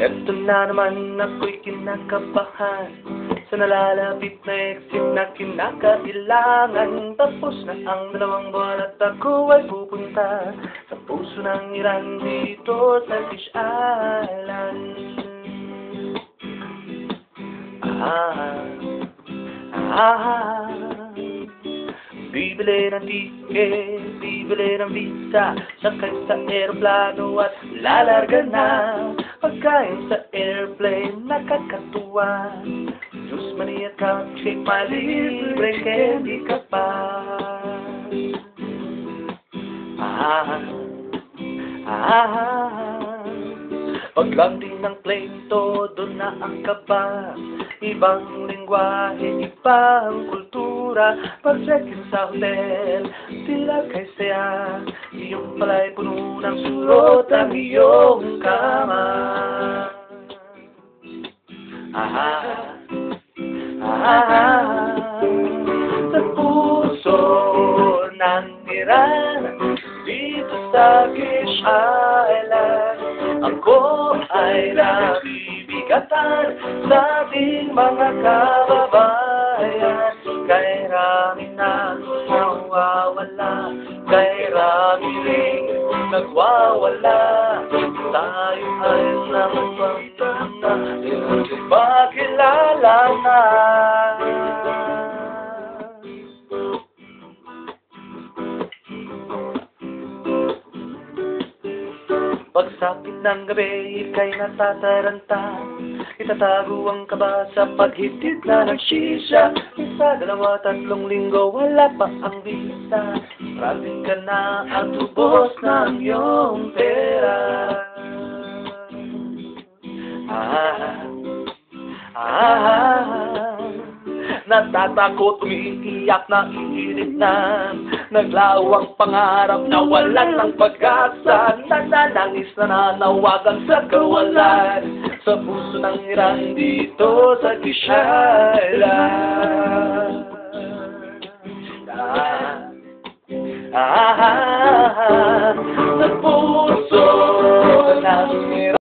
Eto na naman ako'y kinakabahan sa nalalapit na exit na kinakailangan. Tapos na ang 2 buwan at ako ay pupunta sa puso ng Iran dito sa Fish Island. Bibili ng ticket, bibili ng visa, sakay sa aeroplano at lalarga na. Pagkain sa airplane, nakakatuwa. Juice, mani at cupcake, malibre, candy ka pa. Paglanding ng plane, todo na ang kaba. Ibang lingwahe, ibang kultura. Pag-check-in sa hotel, tila kay saya. Iyong pala'y puno ng surot ang iyong kama. Sa puso ng Iran, dito sa Fish Island, ako ay nabibigatan sa ating mga kababayan. Kay rami na nawawala, kay rami ring nagwawala. Tayo ay napagpapita, ipagkilala na. Pagsapit ng gabi, ika'y natataranta. Itatago ang kaba sa paghitid na ng shisha. 1, 2, 3 linggo, wala pa ang visa. Maraming ka na ang tubos ng iyong pera. Natatakot, umiiyak na iinit na. Naglawang pangarap na walang ng pag-asa. Nananangis na nanawagan sa kawalan. Sa puso ng Iran dito sa Fish Island. Sa puso ng Iran.